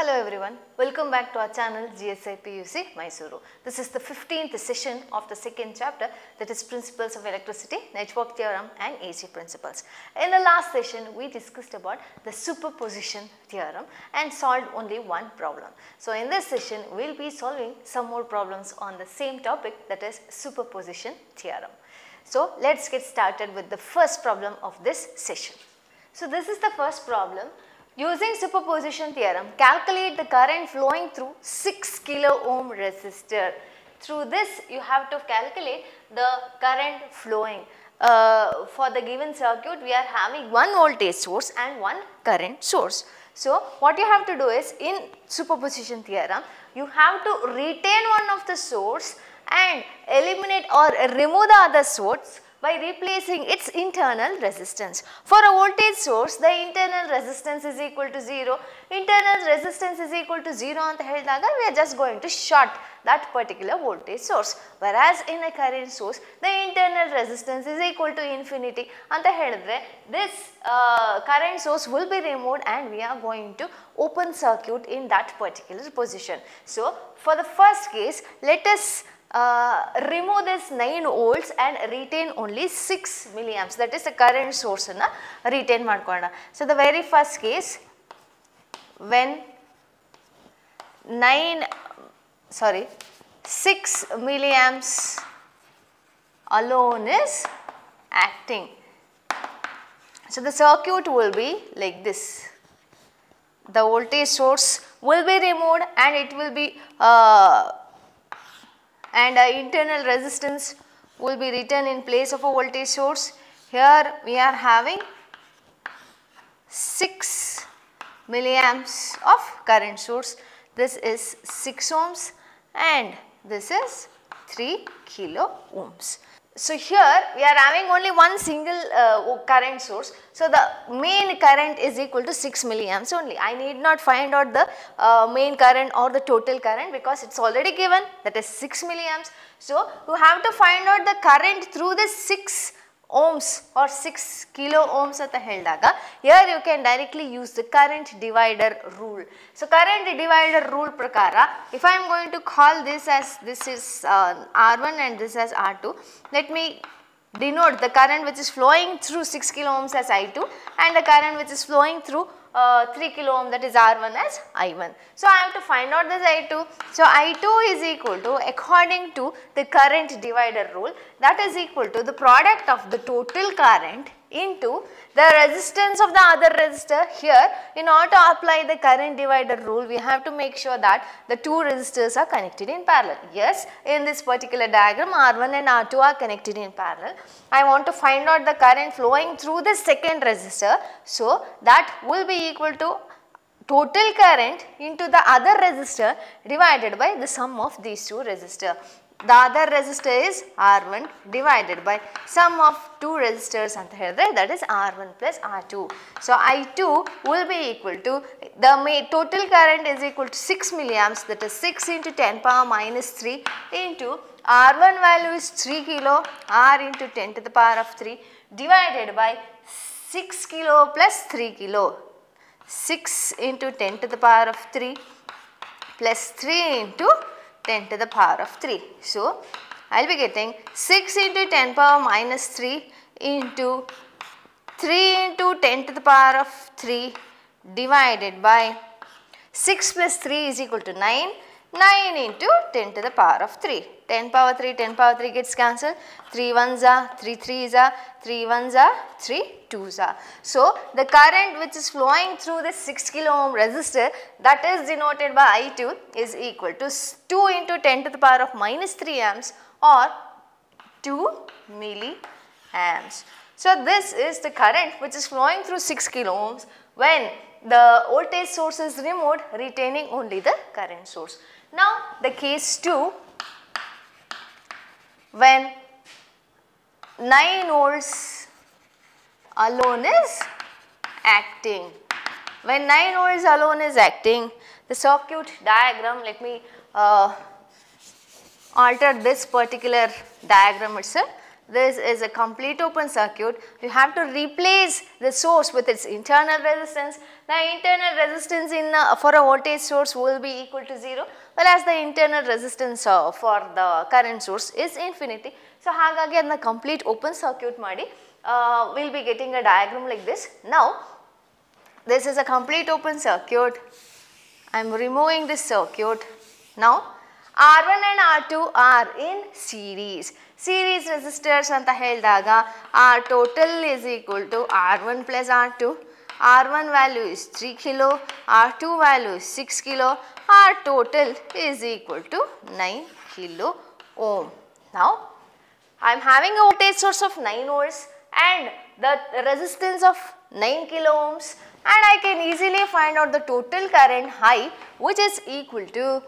Hello everyone, welcome back to our channel GSI PUC Mysuru. This is the 15th session of the second chapter, that is Principles of Electricity, Network Theorem and AC Principles. In the last session we discussed about the superposition theorem and solved only one problem. So in this session we will be solving some more problems on the same topic, that is superposition theorem. So let's get started with the first problem of this session. So this is the first problem. Using superposition theorem, calculate the current flowing through 6 kilo ohm resistor. Through this you have to calculate the current flowing. For the given circuit we are having one voltage source and one current source. So what you have to do is, in superposition theorem you have to retain one of the source and eliminate or remove the other source by replacing its internal resistance. For a voltage source, the internal resistance is equal to 0. Internal resistance is equal to 0 anta helidaga we are just going to short that particular voltage source. Whereas in a current source, the internal resistance is equal to infinity anta helidre this current source will be removed and we are going to open circuit in that particular position. So for the first case, let us remove this 9 volts and retain only 6 milliamps, that is the current source na retain madkonda. So the very first case, when 6 milliamps alone is acting. So the circuit will be like this. The voltage source will be removed and it will be internal resistance will be written in place of a voltage source. Here we are having 6 milliamps of current source. This is 6 ohms and this is 3 kilo ohms. So here we are having only one single current source. So the main current is equal to 6 milliamps only. I need not find out the main current or the total current because it is already given, that is 6 milliamps. So you have to find out the current through the 6 ohms or 6 kilo ohms at the helidaga. Here you can directly use the current divider rule. So current divider rule prakara, if I am going to call this as, this is R1 and this as R2, let me denote the current which is flowing through 6 kilo ohms as I2 and the current which is flowing through 3 kilo ohm, that is R1 as I1. So I have to find out this I2. So I2 is equal to, according to the current divider rule, that is equal to the product of the total current into the resistance of the other resistor. Here, in order to apply the current divider rule, we have to make sure that the two resistors are connected in parallel. Yes, in this particular diagram R1 and R2 are connected in parallel. I want to find out the current flowing through the second resistor. So that will be equal to total current into the other resistor divided by the sum of these two resistors. The other resistor is R1 divided by sum of two resistors anta helidre, that is R1 plus R2. So I2 will be equal to, the total current is equal to 6 milliamps, that is 6 into 10 power minus 3 into R1 value is 3 kilo, R into 10 to the power of 3 divided by 6 kilo plus 3 kilo. 6 into 10 to the power of 3 plus 3 into 10 to the power of 3. So I will be getting 6 into 10 power minus 3 into 3 into 10 to the power of 3 divided by 6 plus 3 is equal to 9. 9 into 10 to the power of 3. 10 power 3 gets cancelled. 3 1s are, 3 3s are, 3 1s are, 3 2s are. So the current which is flowing through this 6 kilo ohm resistor, that is denoted by I2, is equal to 2 into 10 to the power of minus 3 amps or 2 milliamps. So this is the current which is flowing through 6 kilo ohms when the voltage source is removed, retaining only the current source. Now the case 2, when 9 volts alone is acting. When 9 volts alone is acting, the circuit diagram, let me alter this particular diagram itself. this is a complete open circuit. You have to replace the source with its internal resistance. The internal resistance for a voltage source will be equal to 0, whereas the internal resistance for the current source is infinity. So, hagagi adna complete open circuit ಮಾಡಿ we will be getting a diagram like this. Now, this is a complete open circuit. I am removing this circuit. Now, R1 and R2 are in series. Series resistors anta helidaga R total is equal to R1 plus R2. R1 value is 3 kilo, R2 value is 6 kilo, R total is equal to 9 kilo ohm. Now, I am having a voltage source of 9 volts and the resistance of 9 kilo ohms, and I can easily find out the total current I, which is equal to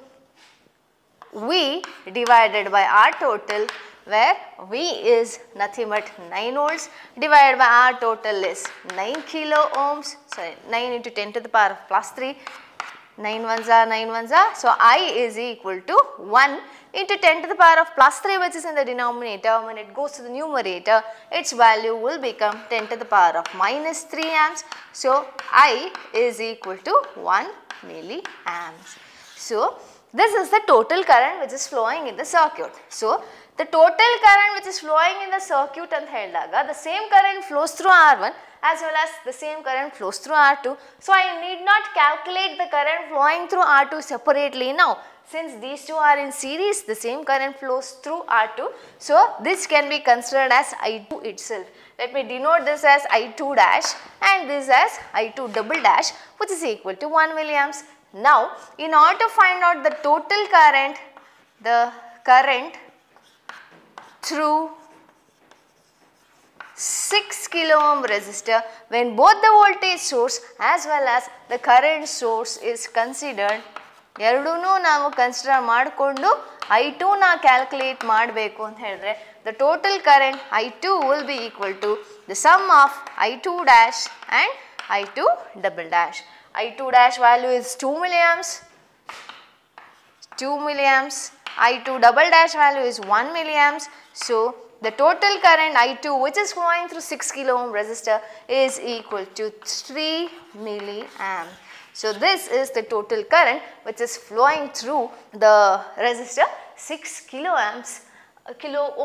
V divided by R total, where V is nothing but 9 volts divided by R total is 9 kilo ohms, sorry 9 into 10 to the power of plus 3, 9 ones are 9 ones are. So, I is equal to 1 into 10 to the power of plus 3, which is in the denominator. When it goes to the numerator, its value will become 10 to the power of minus 3 amps. So, I is equal to 1 milliamps. So, this is the total current which is flowing in the circuit. So, the total current which is flowing in the circuit and helidaga, the same current flows through R1 as well as the same current flows through R2. So, I need not calculate the current flowing through R2 separately now. Since these two are in series, the same current flows through R2. So, this can be considered as I2 itself. Let me denote this as I2 dash and this as I2 double dash, which is equal to 1 milliamps. Now, in order to find out the total current, the current through 6 kilo ohm resistor, when both the voltage source as well as the current source is considered, ಎರಡೂನು ನಾವು consider ಮಾಡಿಕೊಂಡು I2 ನ calculate ಮಾಡಬೇಕು ಅಂತ ಹೇಳಿದ್ರೆ the total current I2 will be equal to the sum of I2 dash and I2 double dash. I2 dash value is 2 milliamps, I2 double dash value is 1 milliamps. So, the total current I2 which is flowing through 6 kilo ohm resistor is equal to 3 milliamps. So, this is the total current which is flowing through the resistor 6 kilo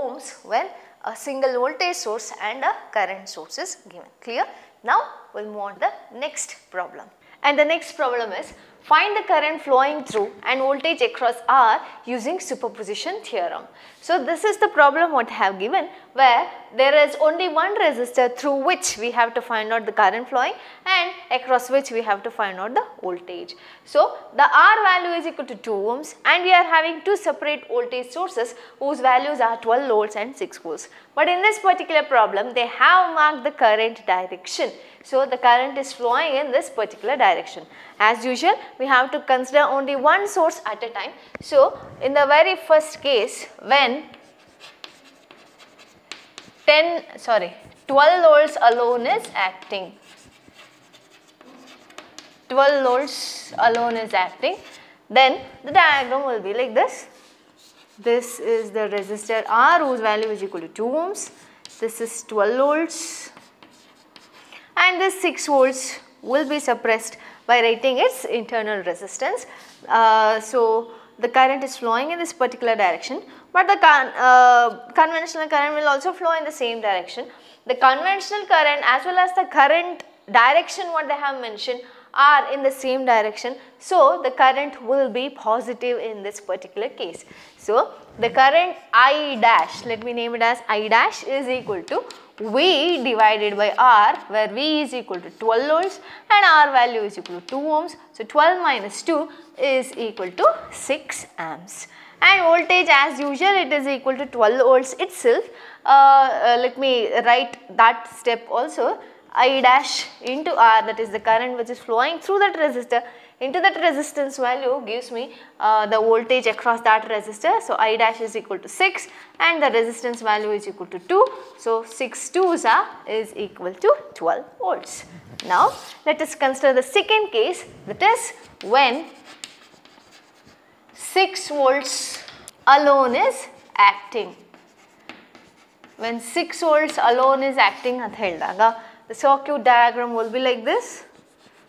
ohms when a single voltage source and a current source is given. Clear? Now, we will move on to the next problem. And the next problem is find the current flowing through and voltage across R using superposition theorem. So, this is the problem what I have given, where there is only one resistor through which we have to find out the current flowing and across which we have to find out the voltage. So, the R value is equal to 2 ohms and we are having two separate voltage sources whose values are 12 volts and 6 volts. But in this particular problem, they have marked the current direction. So, the current is flowing in this particular direction. As usual, we have to consider only one source at a time. So, in the very first case, when 12 volts alone is acting, 12 volts alone is acting, then the diagram will be like this. This is the resistor R whose value is equal to 2 ohms. This is 12 volts. And this 6 volts will be suppressed by writing its internal resistance. So, the current is flowing in this particular direction, but the conventional current will also flow in the same direction. The conventional current as well as the current direction what they have mentioned are in the same direction. So, the current will be positive in this particular case. So, the current I dash, let me name it as I dash, is equal to V divided by R, where V is equal to 12 volts and R value is equal to 2 ohms. So, 12 minus 2 is equal to 6 amps. And voltage as usual, it is equal to 12 volts itself. Let me write that step also. I dash into R, that is the current which is flowing through that resistor, into that resistance value gives me the voltage across that resistor. So, I dash is equal to 6 and the resistance value is equal to 2. So, 6 2s is equal to 12 volts. Now, let us consider the second case, that is when 6 volts alone is acting. when 6 volts alone is acting at ಹೇಳಿದಾಗ the circuit diagram will be like this.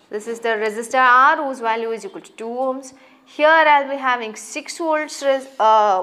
This is the resistor R whose value is equal to 2 ohms. Here I'll be having 6 volts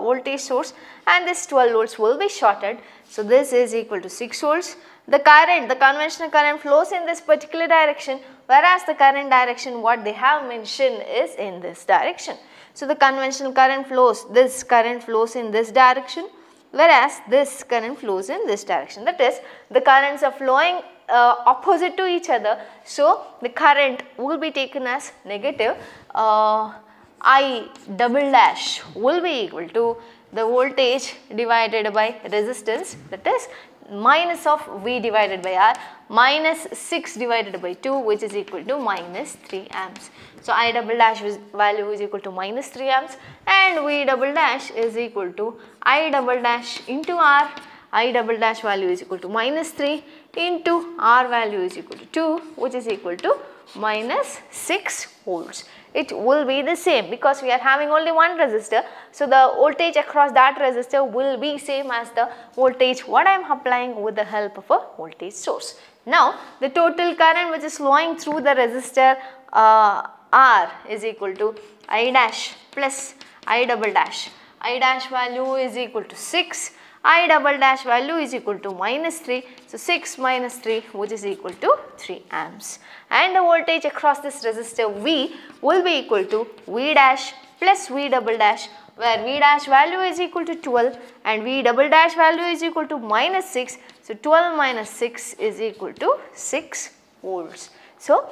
voltage source and this 12 volts will be shorted. So this is equal to 6 volts. The current, the conventional current flows in this particular direction, whereas the current direction what they have mentioned is in this direction. So the conventional current flows, this current flows in this direction, whereas this current flows in this direction. That is, the currents are flowing opposite to each other. So the current will be taken as negative. I double dash will be equal to the voltage divided by resistance, that is minus of V divided by R, minus 6 divided by 2, which is equal to minus 3 amps. So I double dash value is equal to minus 3 amps and V double dash is equal to I double dash into R. I double dash value is equal to minus 3 into R value is equal to 2, which is equal to minus 6 volts. It will be the same because we are having only one resistor. So the voltage across that resistor will be same as the voltage what I am applying with the help of a voltage source. Now the total current which is flowing through the resistor R is equal to I dash plus I double dash. I dash value is equal to 6. I double dash value is equal to minus 3. So 6 minus 3, which is equal to 3 amps. And the voltage across this resistor V will be equal to V dash plus V double dash, where V dash value is equal to 12 and V double dash value is equal to minus 6. So 12 minus 6 is equal to 6 volts. So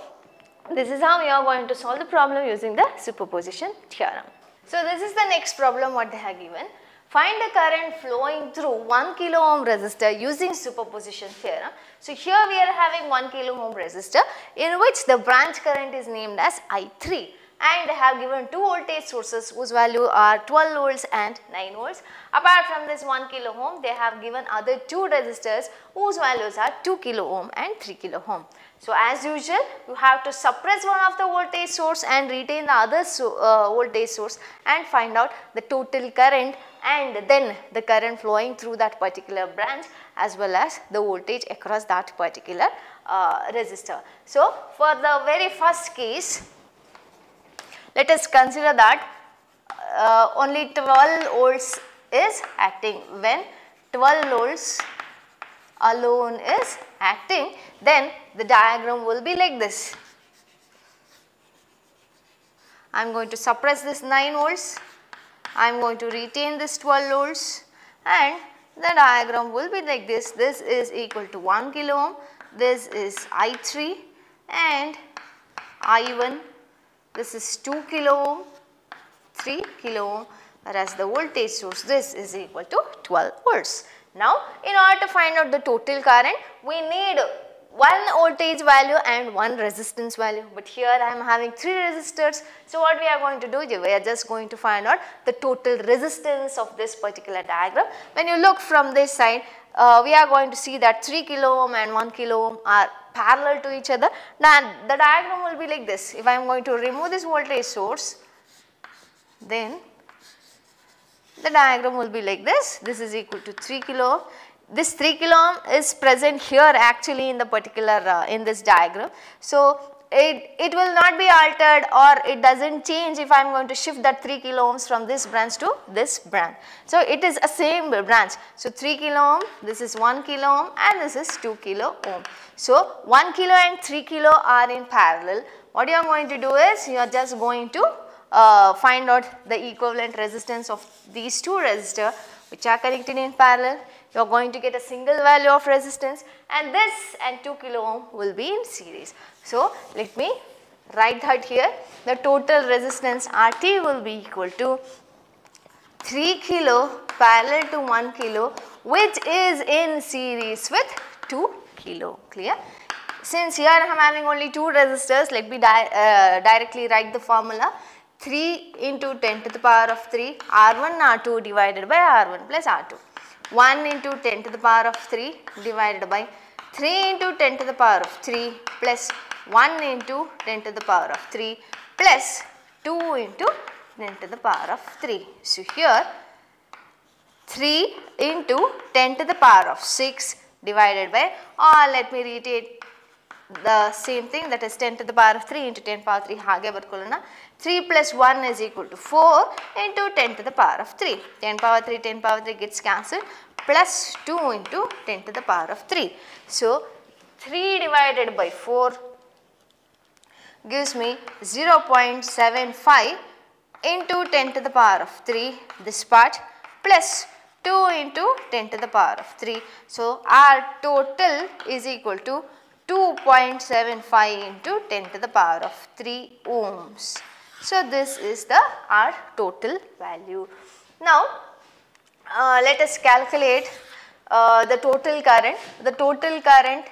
this is how we are going to solve the problem using the superposition theorem. So this is the next problem what they have given. Find the current flowing through 1 kilo ohm resistor using superposition theorem. So here we are having 1 kilo ohm resistor in which the branch current is named as I3 and they have given two voltage sources whose value are 12 volts and 9 volts. Apart from this 1 kilo ohm, they have given other two resistors whose values are 2 kilo ohm and 3 kilo ohm. So as usual, you have to suppress one of the voltage source and retain the other voltage source and find out the total current and then the current flowing through that particular branch as well as the voltage across that particular resistor. So for the very first case, let us consider that only 12 volts is acting. When 12 volts alone is acting, then the diagram will be like this. I am going to suppress this 9 volts, I am going to retain this 12 volts and the diagram will be like this. This is equal to 1 kilo ohm, this is I3 and I1, this is 2 kilo ohm, 3 kilo ohm, whereas the voltage source this is equal to 12 volts. Now in order to find out the total current, we need one voltage value and one resistance value, but here I am having 3 resistors. So what we are going to do, we are just going to find out the total resistance of this particular diagram. When you look from this side, we are going to see that 3 kilo ohm and 1 kilo ohm are parallel to each other. Now the diagram will be like this. If I am going to remove this voltage source, then the diagram will be like this. This is equal to 3 kilo ohm. This 3 kilo ohm is present here actually in the particular in this diagram. So it will not be altered or it does not change if I am going to shift that 3 kilo ohms from this branch to this branch. So it is a same branch. So 3 kilo ohm, this is 1 kilo ohm and this is 2 kilo ohm. So 1 kilo and 3 kilo are in parallel. What you are going to do is you are just going to find out the equivalent resistance of these two resistors which are connected in parallel. You are going to get a single value of resistance and this and 2 kilo ohm will be in series. So let me write that here. The total resistance RT will be equal to 3 kilo parallel to 1 kilo which is in series with 2 kilo. Clear? Since here I am having only 2 resistors, let me directly write the formula. 3 into 10 to the power of 3 R1 R2 divided by R1 plus R2. 1 into 10 to the power of 3 divided by 3 into 10 to the power of 3 plus 1 into 10 to the power of 3 plus 2 into 10 to the power of 3. So here 3 into 10 to the power of 6 divided by, or let me reiterate the same thing, that is 10 to the power of 3 into 10 power 3 ಹಾಗೆ ಬರ್ಕೊಳ್ಳೋಣ. 3 plus 1 is equal to 4 into 10 to the power of 3. 10 power 3 gets cancelled, plus 2 into 10 to the power of 3. So 3 divided by 4 gives me 0.75 into 10 to the power of 3, this part, plus 2 into 10 to the power of 3. So our total is equal to 2.75 into 10 to the power of 3 ohms. So this is our total value. Now let us calculate the total current. The total current,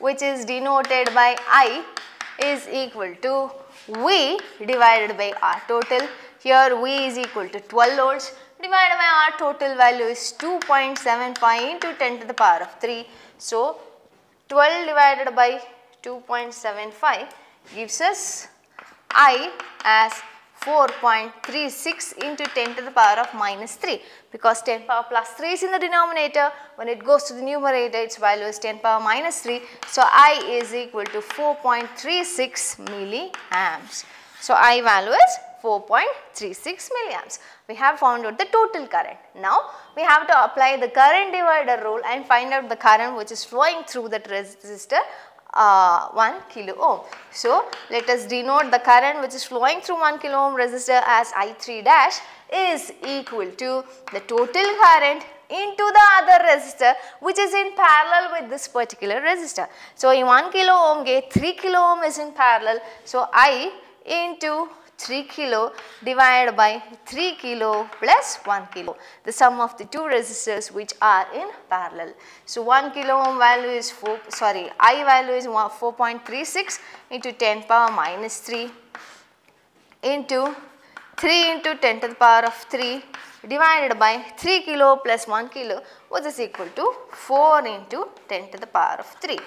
which is denoted by I, is equal to V divided by R total. Here V is equal to 12 volts divided by our total value is 2.75 into 10 to the power of 3. So 12 divided by 2.75 gives us I as 4.36 into 10 to the power of minus 3, because 10 power plus 3 is in the denominator. When it goes to the numerator, its value is 10 power minus 3. So I is equal to 4.36 milliamps. So I value is 4.36 milliamps. We have found out the total current. Now we have to apply the current divider rule and find out the current which is flowing through that resistor 1 kilo ohm. So let us denote the current which is flowing through 1 kilo ohm resistor as I3 dash is equal to the total current into the other resistor which is in parallel with this particular resistor. So in 1 kilo ohm gate 3 kilo ohm is in parallel. So I into 3 kilo divided by 3 kilo plus 1 kilo, the sum of the two resistors which are in parallel. So 1 kilo ohm value is I value is 4.36 into 10 power minus 3 into 3 into 10 to the power of 3 divided by 3 kilo plus 1 kilo, which is equal to 4 into 10 to the power of 3.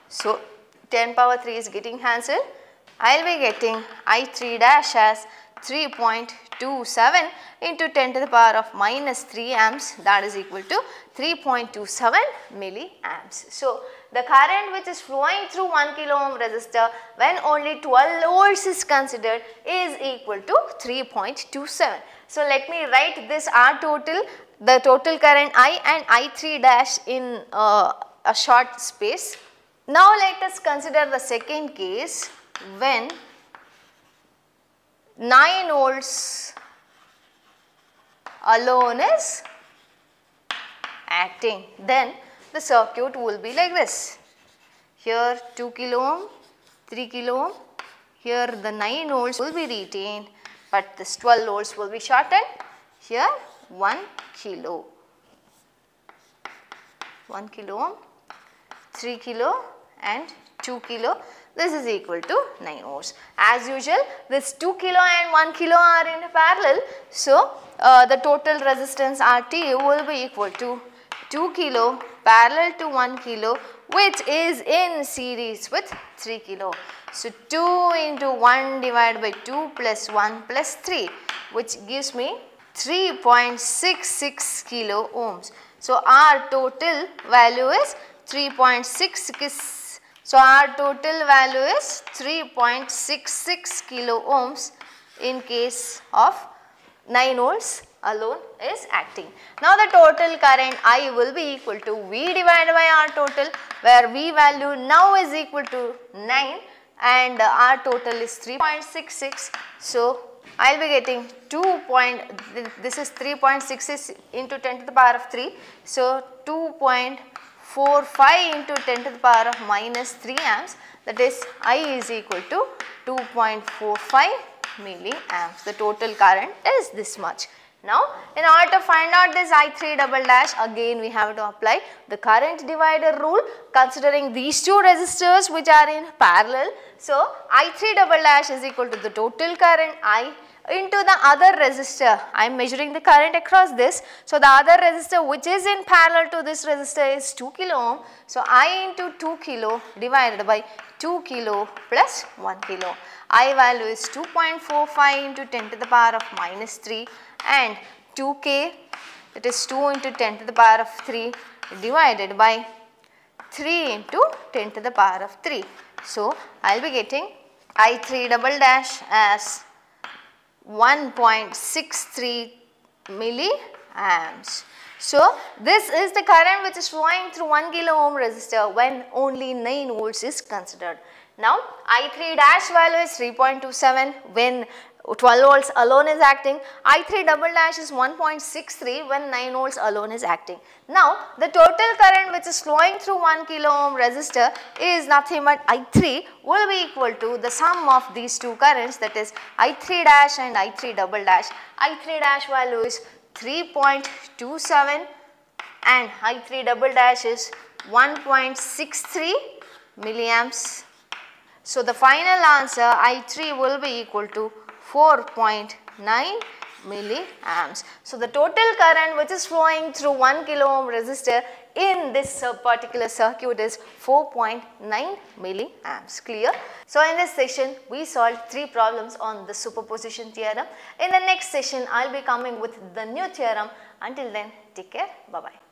So 10 power 3 is getting cancelled. I will be getting I3 dash as 3.27 into 10 to the power of minus 3 amps, that is equal to 3.27 milliamps. So the current which is flowing through 1 kilo ohm resistor when only 12 volts is considered is equal to 3.27. So let me write this R total, the total current I and I3 dash in a short space. Now let us consider the second case when 9 volts alone is acting. Then the circuit will be like this. Here 2 kilo ohm, 3 kilo ohm, here the 9 volts will be retained, but this 12 volts will be shorted. Here 1 kilo, 1 kilo ohm, 3 kilo and 2 kilo. This is equal to 9 volts. As usual, this 2 kilo and 1 kilo are in parallel. So the total resistance RT will be equal to 2 kilo parallel to 1 kilo, which is in series with 3 kilo. So 2 into 1 divided by 2 plus 1 plus 3, which gives me 3.66 kilo ohms. So our total value is 3.66. So our total value is 3.66 kilo ohms in case of 9 volts alone is acting. Now the total current I will be equal to V divided by R total, where V value now is equal to 9 and R total is 3.66. So I will be getting this is 3.66 into 10 to the power of 3. So 2.45 into 10 to the power of minus 3 amps, that is I is equal to 2.45 milliamps. The total current is this much. Now in order to find out this I3 double dash, again we have to apply the current divider rule, considering these two resistors which are in parallel. So I3 double dash is equal to the total current I into the other resistor. I am measuring the current across this. So the other resistor which is in parallel to this resistor is 2 kilo ohm. So I into 2 kilo divided by 2 kilo plus 1 kilo. I value is 2.45 into 10 to the power of minus 3 and 2k, it is 2 into 10 to the power of 3 divided by 3 into 10 to the power of 3. So I will be getting I3 double dash as 1.63 milliamps. So this is the current which is flowing through 1 kilo ohm resistor when only 9 volts is considered. Now I3 dash value is 3.27 when 12 volts alone is acting. I3 double dash is 1.63 when 9 volts alone is acting. Now the total current which is flowing through 1 kilo ohm resistor is nothing but I3 will be equal to the sum of these two currents, that is I3 dash and I3 double dash. I3 dash value is 3.27 and I3 double dash is 1.63 milliamps. So the final answer I3 will be equal to 4.9 milliamps. So the total current which is flowing through 1 kilo ohm resistor in this particular circuit is 4.9 milliamps. Clear? So in this session we solved 3 problems on the superposition theorem. In the next session I will be coming with the new theorem. Until then, take care. Bye bye.